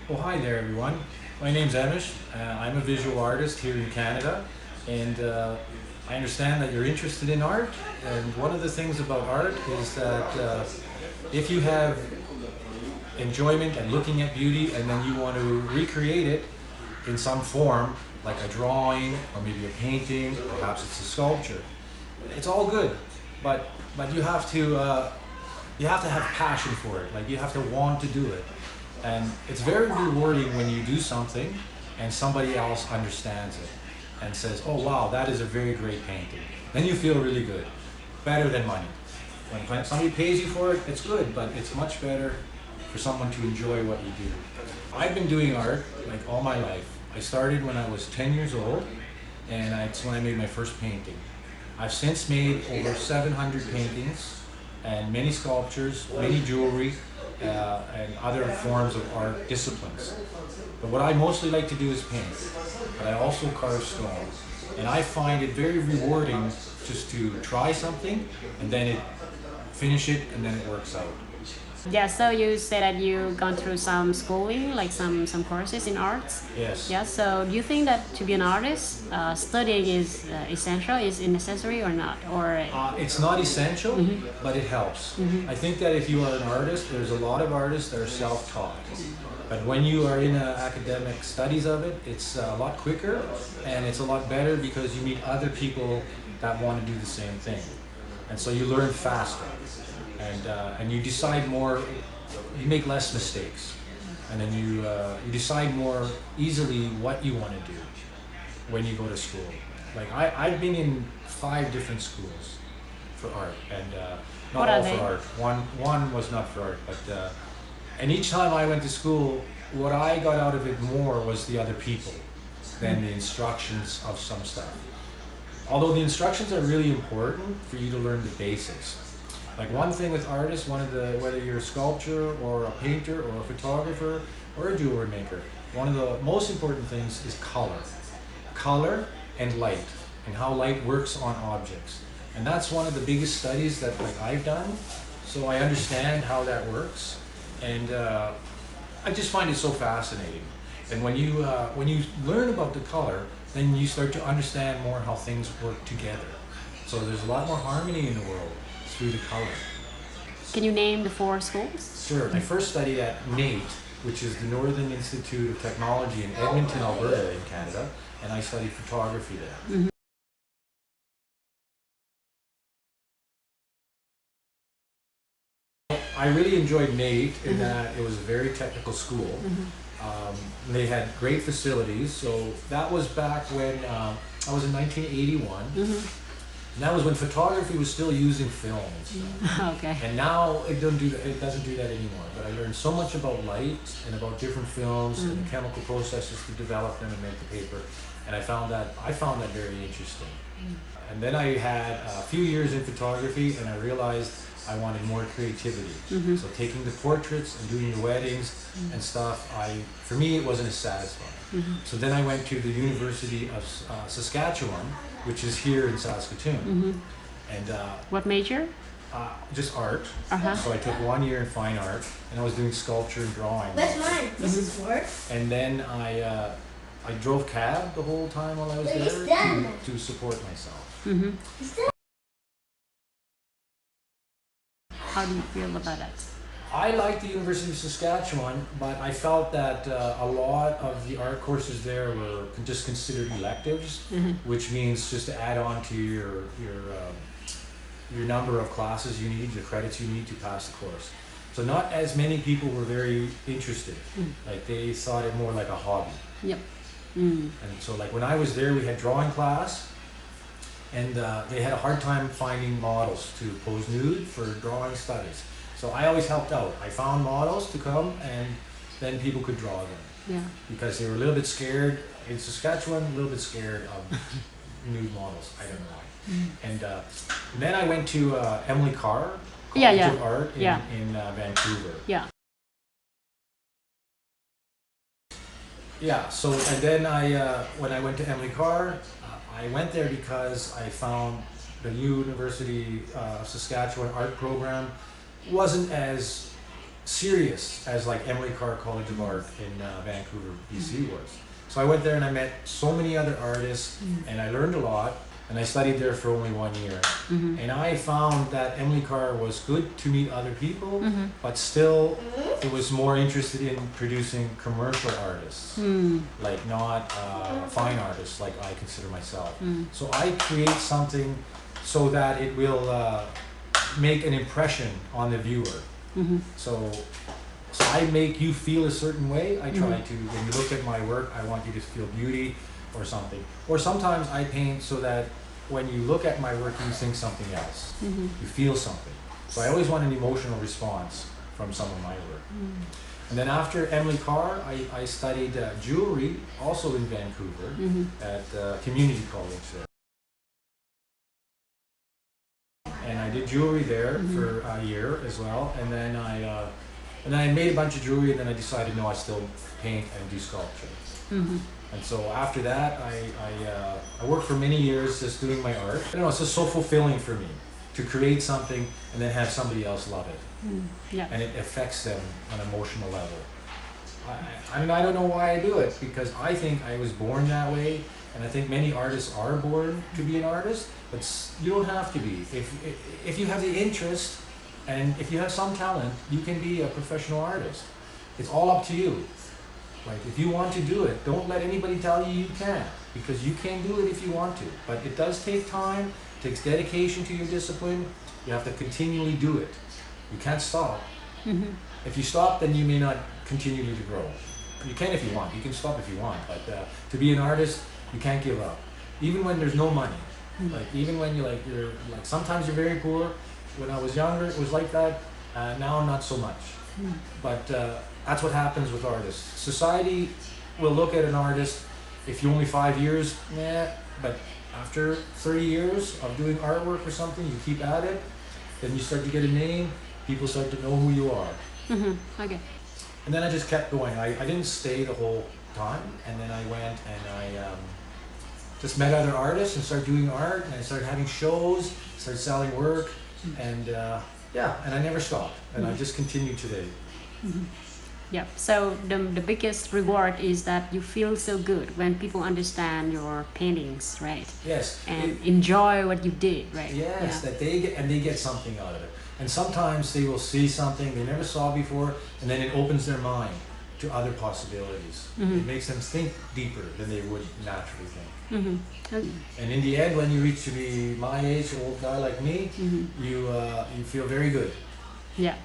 Well, hi there, everyone. My name's Amish. I'm a visual artist here in Canada, and I understand that you're interested in art. And one of the things about art is that if you have enjoyment and looking at beauty, and then you want to recreate it in some form, like a drawing or maybe a painting, perhaps it's a sculpture, it's all good. But you have to have passion for it. Like you have to want to do it. And it's very rewarding when you do something and somebody else understands it and says, oh wow, that is a very great painting. Then you feel really good. Better than money. When somebody pays you for it, it's good, but it's much better for someone to enjoy what you do. I've been doing art like all my life. I started when I was 10 years old, and that's when I made my first painting. I've since made over 700 paintings and many sculptures, many jewelry, and other forms of art disciplines. But what I mostly like to do is paint, but I also carve stone. And I find it very rewarding just to try something and then finish it and then it works out. Yeah, so you said that you gone through some schooling, like some courses in arts. Yes. Yeah, so do you think that to be an artist, studying is essential, is necessary or not? Or It's not essential, but it helps. I think that if you are an artist, there's a lot of artists that are self-taught. But when you are in academic studies of it, it's a lot quicker and it's a lot better because you meet other people that want to do the same thing. And so you learn faster. And you decide more, you make less mistakes, and then you decide more easily what you want to do when you go to school. Like I've been in 5 different schools for art, and not what all are they? for art. One was not for art, but and each time I went to school, what I got out of it more was the other people than the instructions of some stuff. Although the instructions are really important for you to learn the basics. Like one thing with artists, whether you're a sculptor or a painter or a photographer or a jewelry maker, one of the most important things is color. Color and light, and how light works on objects. And that's one of the biggest studies that I've done, so I understand how that works. And I just find it so fascinating. And when you learn about the color, then you start to understand more how things work together. So there's a lot more harmony in the world through the color. Can you name the 4 schools? Sure. I first studied at NAIT, which is the Northern Institute of Technology in Edmonton, Alberta in Canada, and I studied photography there. I really enjoyed NAIT in that it was a very technical school. They had great facilities, so that was back when I was in 1981. And that was when photography was still using films. Okay. And now it doesn't do that anymore. But I learned so much about light and about different films and the chemical processes to develop them and make the paper. And I found that very interesting. And then I had a few years in photography and I realized I wanted more creativity. So taking the portraits and doing the weddings and stuff, for me it wasn't as satisfying. So then I went to the University of Saskatchewan, which is here in Saskatoon. And What major? just art. So I took 1 year in fine art, and I was doing sculpture and drawing. That's mine. This is for. And then I drove cab the whole time while I was there to support myself. How do you feel about that? I liked the University of Saskatchewan, but I felt that a lot of the art courses there were just considered electives, which means just to add on to your number of classes you need, the credits you need to pass the course. So not as many people were very interested. Like they thought it more like a hobby. Yep. And so like when I was there, we had drawing class, and they had a hard time finding models to pose nude for drawing studies. So I always helped out. I found models to come, and then people could draw them. Yeah. Because they were a little bit scared, in Saskatchewan, a little bit scared of nude models. I don't know why. And then I went to Emily Carr College of Art in Vancouver. Yeah. Yeah, so, and then when I went to Emily Carr, I went there because I found the University of Saskatchewan art program wasn't as serious as like Emily Carr College of Art in Vancouver, BC was. So I went there and I met so many other artists, and I learned a lot. And I studied there for only 1 year. And I found that Emily Carr was good to meet other people, but still it was more interested in producing commercial artists, like not fine artists like I consider myself. So I create something so that it will make an impression on the viewer. So I make you feel a certain way. I try to, when you look at my work, I want you to feel beauty or something. Or sometimes I paint so that when you look at my work, you think something else. You feel something. So I always want an emotional response from some of my work. And then after Emily Carr, I studied jewelry, also in Vancouver, at community college there. And I did jewelry there for a year as well. And then I made a bunch of jewelry, and then I decided, no, I still paint and do sculpture. And so after that, I worked for many years just doing my art. I don't know, it's just so fulfilling for me to create something and then have somebody else love it. And it affects them on an emotional level. I mean, I don't know why I do it, because I think I was born that way, and I think many artists are born to be an artist, but you don't have to be. If you have the interest and if you have some talent, you can be a professional artist. It's all up to you. Like, if you want to do it, don't let anybody tell you you can't, because you can do it if you want to. But it does take time, it takes dedication to your discipline. You have to continually do it. You can't stop. If you stop, then you may not continue to grow. You can if you want. You can stop if you want. But to be an artist, you can't give up. Even when there's no money. Like, even when you're like sometimes you're very poor. When I was younger, it was like that. Now, not so much. But that's what happens with artists. Society will look at an artist, if you're only 5 years, but after 30 years of doing artwork or something, you keep at it, then you start to get a name, people start to know who you are. Okay. And then I just kept going. I didn't stay the whole time, and then I went and I just met other artists and started doing art, and I started having shows, started selling work, and and I never stopped, and I just continue today. Yeah, so the biggest reward is that you feel so good when people understand your paintings, right? Yes. And enjoy what you did, right? Yes, that they get something out of it. And sometimes they will see something they never saw before, and then it opens their mind to other possibilities. It makes them think deeper than they would naturally think. Okay. And in the end, when you reach to be my age, an old guy like me, you feel very good. Yeah.